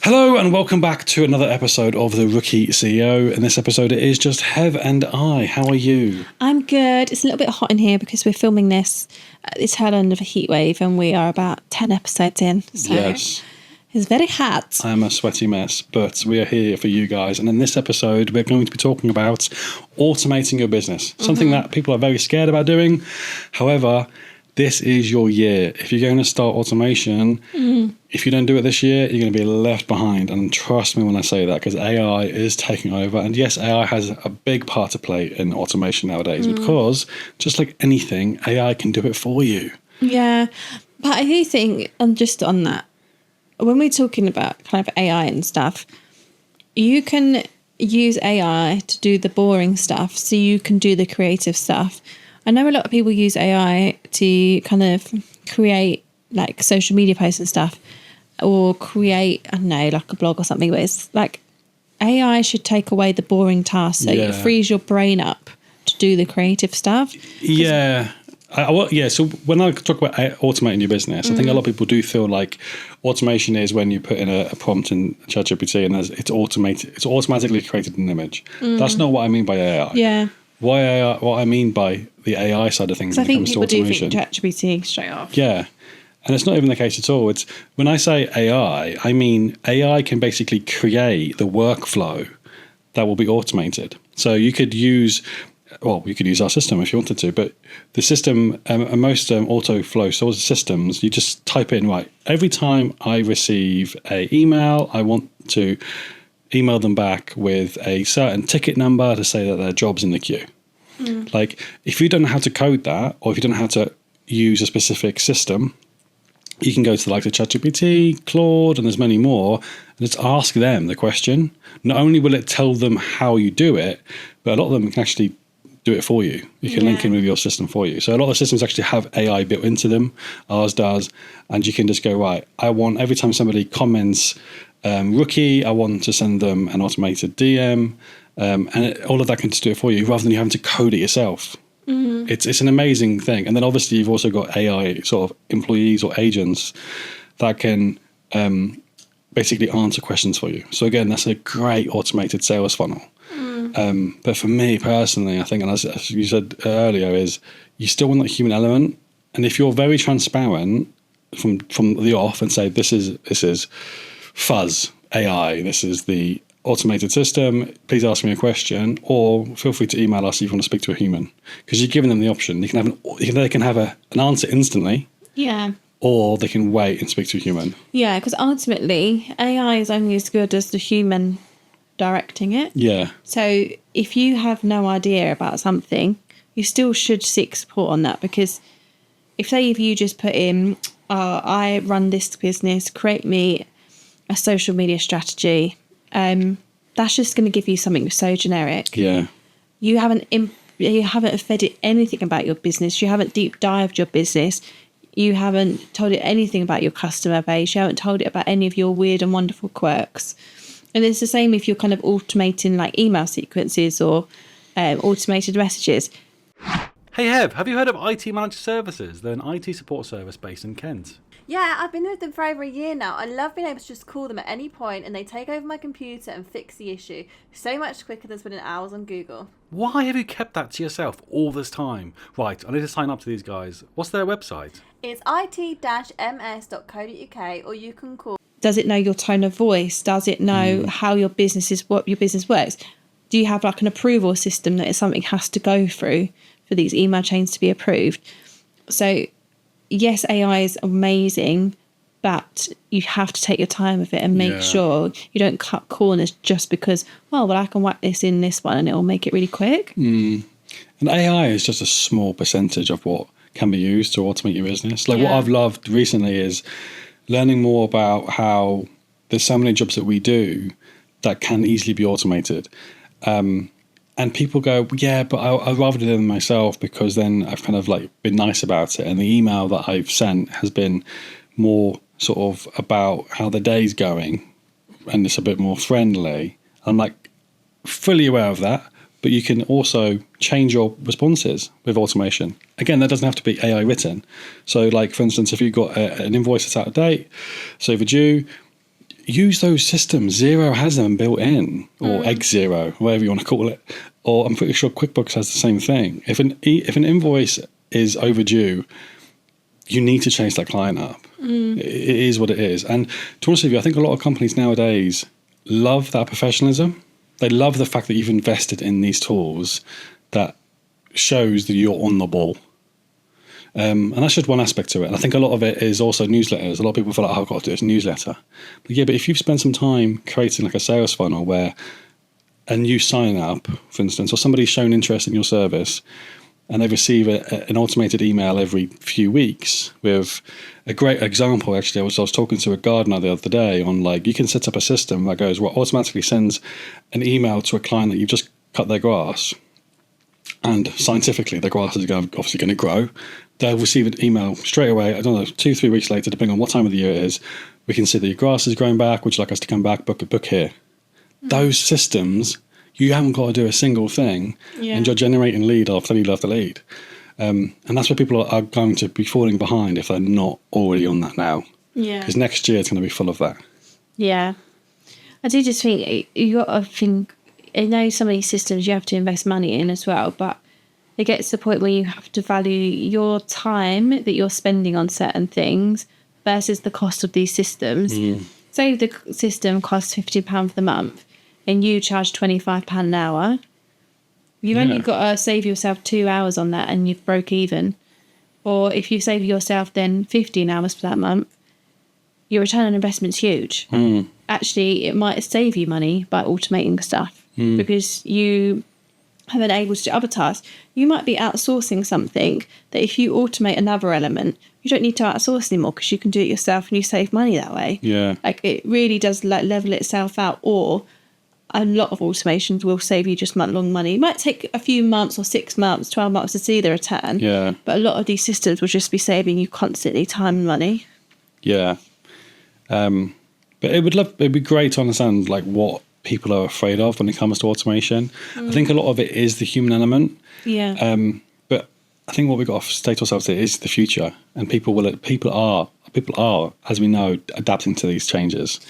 Hello and welcome back to another episode of The Rookie CEO. In this episode it is just Hev and I. How are you? I'm good. It's a little bit hot in here because we're filming this at the tail end of a heat wave and we are about 10 episodes in. So Yes. It's very hot. I am a sweaty mess, but we are here for you guys. And in this episode we're going to be talking about automating your business. Something that people are very scared about doing. However, this is your year. If you're going to start automation, if you don't do it this year, you're going to be left behind. And trust me when I say that, because AI is taking over. And yes, AI has a big part to play in automation nowadays because just like anything, AI can do it for you. Yeah. But I do think, and just on that, when we're talking about kind of AI and stuff, you can use AI to do the boring stuff so you can do the creative stuff. I know a lot of people use AI to kind of create like social media posts and stuff or create, I don't know, like a blog or something, but it's like AI should take away the boring tasks so it frees your brain up to do the creative stuff. Yeah. So when I talk about automating your business, I think a lot of people do feel like automation is when you put in a prompt in ChatGPT and it's automated. It's automatically created an image. That's not what I mean by AI. Yeah. What I mean by the AI side of things when it comes to automation. I think people do think ChatGPT straight off. Yeah. And it's not even the case at all. It's when I say AI, I mean AI can basically create the workflow that will be automated. So you could use our system if you wanted to, but the system, most auto flow systems, you just type in, right, every time I receive an email, I want to email them back with a certain ticket number to say that their job's in the queue. Like, if you don't know how to code that, or if you don't know how to use a specific system, you can go to the likes of ChatGPT, Claude, and there's many more, and just ask them the question. Not only will it tell them how you do it, but a lot of them can actually do it for you. You can link in with your system for you. So a lot of systems actually have AI built into them. Ours does. And you can just go, right, I want every time somebody comments rookie, I want to send them an automated DM. All of that can just do it for you rather than you having to code it yourself. It's an amazing thing. And then obviously you've also got AI sort of employees or agents that can basically answer questions for you. So again, that's a great automated sales funnel. But for me personally, I think, and as you said earlier, is you still want that human element. And if you're very transparent from the off and say, this is Fuzz AI, this is the automated system, please ask me a question, or feel free to email us if you want to speak to a human, because you're giving them the option. They can have an answer instantly. Yeah. Or they can wait and speak to a human. Yeah, because ultimately AI is only as good as the human directing it. Yeah. So if you have no idea about something, you still should seek support on that, because if you just put in, I run this business, create me a social media strategy, that's just going to give you something so generic. Yeah. You haven't fed it anything about your business. You haven't deep dived your business. You haven't told it anything about your customer base. You haven't told it about any of your weird and wonderful quirks. And it's the same if you're kind of automating like email sequences or automated messages. Hey Hev, have you heard of IT Managed Services? They're an IT support service based in Kent. Yeah, I've been with them for over a year now. I love being able to just call them at any point and they take over my computer and fix the issue so much quicker than spending hours on Google. Why have you kept that to yourself all this time? Right, I need to sign up to these guys. What's their website? It's it-ms.co.uk, or you can call. Does it know your tone of voice? Does it know how what your business works? Do you have like an approval system that something has to go through for these email chains to be approved? So yes, AI is amazing, but you have to take your time with it and make sure you don't cut corners just because, I can whack this in this one and it will make it really quick. And AI is just a small percentage of what can be used to automate your business. Like what I've loved recently is learning more about how there's so many jobs that we do that can easily be automated. And people go, yeah, but I'd rather do them myself because then I've kind of like been nice about it. And the email that I've sent has been more sort of about how the day's going and it's a bit more friendly. I'm like fully aware of that, but you can also change your responses with automation. Again, that doesn't have to be AI written. So like, for instance, if you've got an invoice that's out of date, it's overdue, use those systems. Xero has them built in, or Egg Zero, whatever you want to call it. Or I'm pretty sure QuickBooks has the same thing. If an invoice is overdue, you need to chase that client up. It is what it is. And to be honest with you, I think a lot of companies nowadays love that professionalism. They love the fact that you've invested in these tools that shows that you're on the ball. And that's just one aspect to it. And I think a lot of it is also newsletters. A lot of people feel like, oh, I've got to do this newsletter. But yeah, but if you've spent some time creating like a sales funnel where a new sign up, for instance, or somebody's shown interest in your service and they receive an automated email every few weeks with a great example. Actually, I was talking to a gardener the other day on like, you can set up a system that goes, well, automatically sends an email to a client that you've just cut their grass. And scientifically, the grass is obviously going to grow. They'll receive an email straight away. I don't know, 2-3 weeks later, depending on what time of the year it is. We can see that your grass is growing back. Would you like us to come back? Book here. Those systems, you haven't got to do a single thing, and you're generating lead after lead after lead. And that's where people are going to be falling behind if they're not already on that now. Yeah. Because next year it's going to be full of that. Yeah. I do just think you got to think. I know some of these systems you have to invest money in as well, but it gets to the point where you have to value your time that you're spending on certain things versus the cost of these systems. Say the system costs £50 for the month and you charge £25 an hour. You've only got to save yourself 2 hours on that and you've broke even. Or if you save yourself then 15 hours for that month, your return on investment's huge. Actually, it might save you money by automating stuff because you have been able to do other tasks. You might be outsourcing something that if you automate another element, you don't need to outsource anymore because you can do it yourself and you save money that way. Yeah. Like it really does level itself out, or a lot of automations will save you just month-long money. It might take a few months or 6 months, 12 months to see the return. Yeah. But a lot of these systems will just be saving you constantly time and money. Yeah. But it'd be great to understand like what people are afraid of when it comes to automation. I think a lot of it is the human element. Yeah. But I think what we've got to say to ourselves is the future, and people are, as we know, adapting to these changes.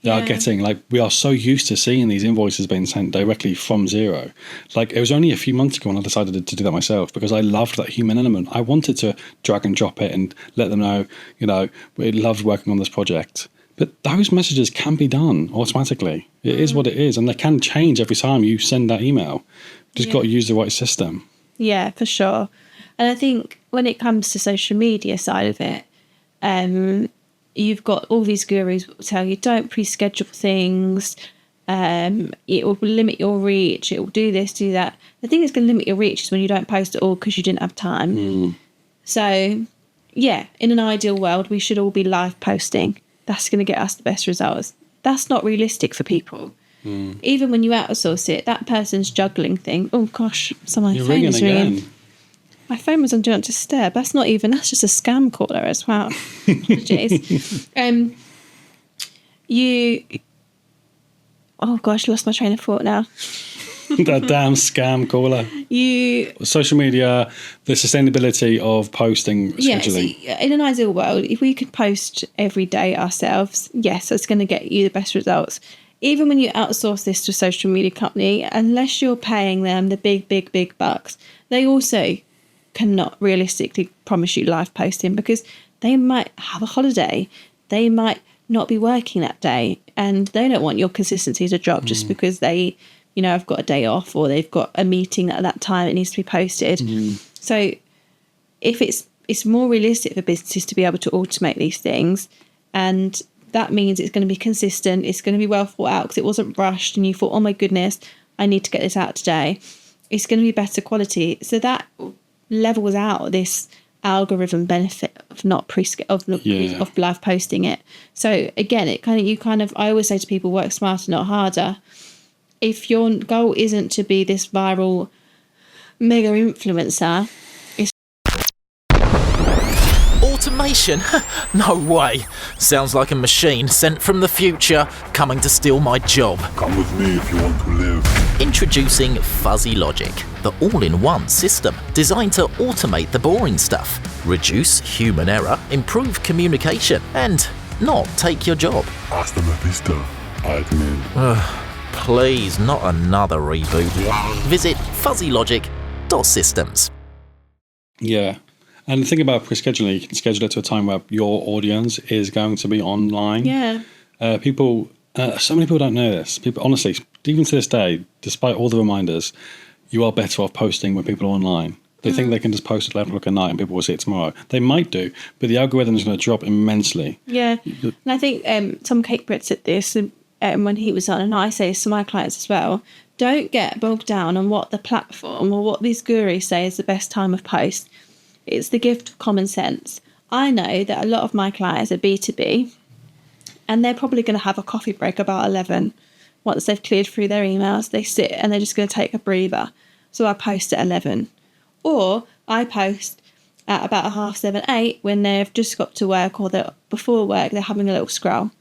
They are getting like, we are so used to seeing these invoices being sent directly from Xero. Like it was only a few months ago when I decided to do that myself because I loved that human element. I wanted to drag and drop it and let them know, we loved working on this project. But those messages can be done automatically. It is what it is. And they can change every time you send that email. Just got to use the right system. Yeah, for sure. And I think when it comes to social media side of it, you've got all these gurus who will tell you don't pre-schedule things. It will limit your reach. It will do this, do that. The thing that's going to limit your reach is when you don't post at all because you didn't have time. So, yeah, in an ideal world, we should all be live posting. That's going to get us the best results. That's not realistic for people. Even when you outsource it, that person's juggling thing. Oh gosh, my phone is ringing. My phone was on Do Not Disturb. That's just a scam caller as well. Apologies. Oh gosh, lost my train of thought now. That damn scam caller. Social media, the sustainability of posting, scheduling. Yeah, in an ideal world, if we could post every day ourselves, yes, that's going to get you the best results. Even when you outsource this to a social media company, unless you're paying them the big bucks, they also cannot realistically promise you live posting because they might have a holiday. They might not be working that day and they don't want your consistency to drop just because they, have got a day off or they've got a meeting at that time it needs to be posted. So if it's more realistic for businesses to be able to automate these things, and that means it's going to be consistent, it's going to be well thought out because it wasn't rushed and you thought, oh my goodness, I need to get this out today. It's going to be better quality. So that levels out this algorithm benefit of not of live posting it. So again, I always say to people, work smarter, not harder. If your goal isn't to be this viral mega influencer, Automation? No way. Sounds like a machine sent from the future coming to steal my job. Come with me if you want to live. Introducing Fuzzy Logic, the all-in-one system designed to automate the boring stuff, reduce human error, improve communication, and not take your job. Hasta la vista, admin. Please, not another reboot. Visit fuzzylogic.systems. Yeah. And the thing about pre-scheduling, you can schedule it to a time where your audience is going to be online. Yeah. So many people don't know this. People, honestly, even to this day, despite all the reminders, you are better off posting when people are online. They think they can just post at 11 o'clock at night and people will see it tomorrow. They might do, but the algorithm is going to drop immensely. Yeah. And I think Tom Cakebrett said this when he was on, and I say this to my clients as well. Don't get bogged down on what the platform or what these gurus say is the best time of post. It's the gift of common sense. I know that a lot of my clients are B2B, and they're probably going to have a coffee break about 11. Once they've cleared through their emails, they sit and they're just going to take a breather. So I post at 11. Or I post at about 7:30, 8 when they've just got to work, or they're before work, they're having a little scroll.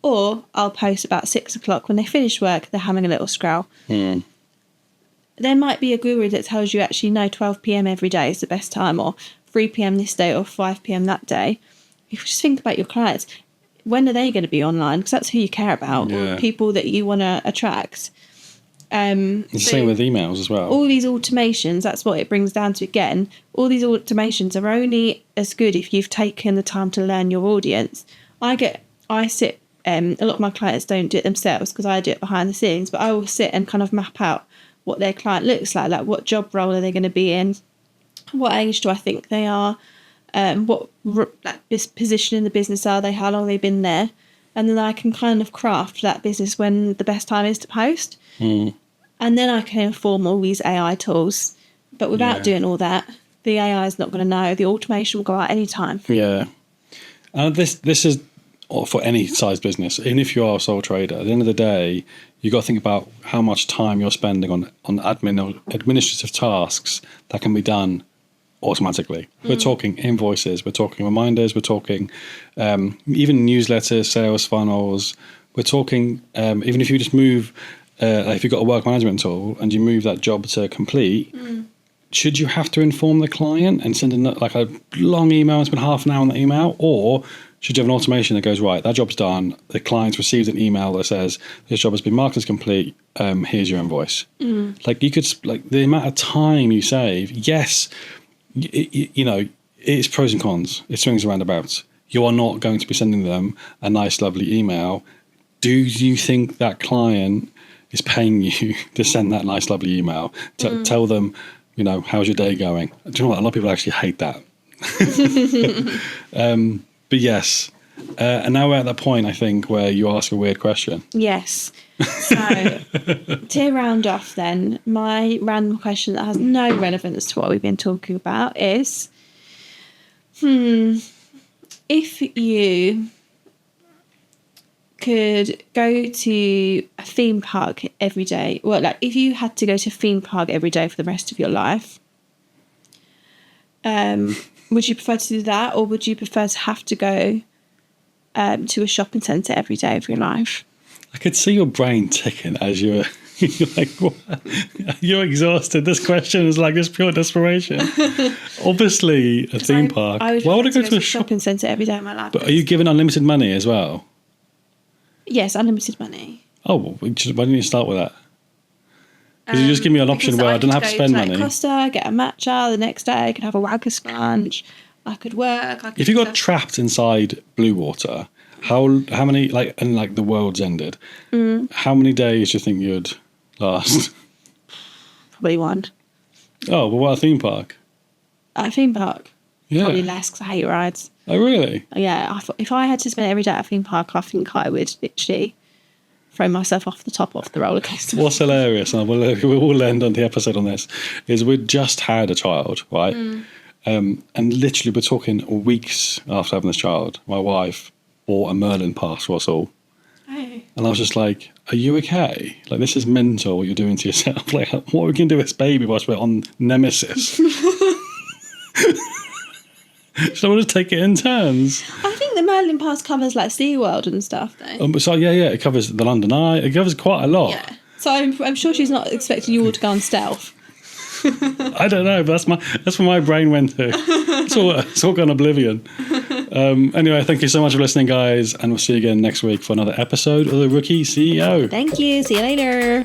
Or I'll post about 6 o'clock when they finish work, they're having a little scroll. There might be a guru that tells you actually no, 12 p.m. every day is the best time, or 3 p.m. this day, or 5 p.m. that day. You just think about your clients. When are they going to be online? Because that's who you care about, or people that you want to attract. It's the same with emails as well. All these automations, that's what it brings down to again. All these automations are only as good if you've taken the time to learn your audience. A lot of my clients don't do it themselves because I do it behind the scenes, but I will sit and kind of map out what their client looks like what job role are they going to be in, what age do I think they are, what position in the business are they, how long they've been there, and then I can kind of craft that business when the best time is to post. And then I can inform all these AI tools. But without doing all that, the AI is not going to know. The automation will go out any time. Yeah. This is for any size business. Even if you are a sole trader, at the end of the day, you got to think about how much time you're spending on admin or administrative tasks that can be done automatically. We're talking invoices, we're talking reminders, we're talking even newsletters, sales funnels. We're talking even if you just move, if you've got a work management tool and you move that job to complete, should you have to inform the client and send a long email and spend half an hour on that email, or should you have an automation that goes, right, that job's done, the client receives an email that says this job has been marked as complete, here's your invoice. You could, the amount of time you save, yes, it's pros and cons, it swings and roundabouts. You are not going to be sending them a nice lovely email. Do you think that client is paying you to send that nice lovely email to tell them, how's your day going? Do you know what, a lot of people actually hate that. But yes, and now we're at that point, I think, where you ask a weird question. Yes. So, to round off then, my random question that has no relevance to what we've been talking about is, if you could go to a theme park every day, if you had to go to a theme park every day for the rest of your life, would you prefer to do that, or would you prefer to have to go to a shopping centre every day of your life? I could see your brain ticking as you're like, what? You're exhausted. This question is like just pure desperation. Obviously, a theme park. Why would I go to a shopping centre every day of my life? But are you given unlimited money as well? Yes, unlimited money. Oh, well, why didn't you start with that? Because you just give me an option where I don't have to spend money. Costa, get a matcha. The next day, I could have a Wagga sponge. I could work. If you got trapped inside blue water, how many and the world's ended? How many days do you think you'd last? Probably one. Oh, well, what a theme park? A theme park. Yeah. Probably less because I hate rides. Oh, really? Yeah. If I had to spend every day at a theme park, I think I would literally throw myself off the roller coaster. What's hilarious, and we'll end on the episode on this, is we'd just had a child, right? And literally we're talking weeks after having this child, my wife bought a Merlin pass for us all. Oh. And I was just like, are you okay? This is mental what you're doing to yourself. What are we going to do with this baby whilst we're on Nemesis? Should I want to take it in turns? I think the Merlin Pass covers SeaWorld and stuff, though. So yeah, it covers the London Eye. It covers quite a lot. Yeah. So I'm sure she's not expecting you all to go on stealth. I don't know, but that's where my brain went to. It's all gone oblivion. Anyway, thank you so much for listening, guys, and we'll see you again next week for another episode of the Rookie CEO. Thank you. See you later.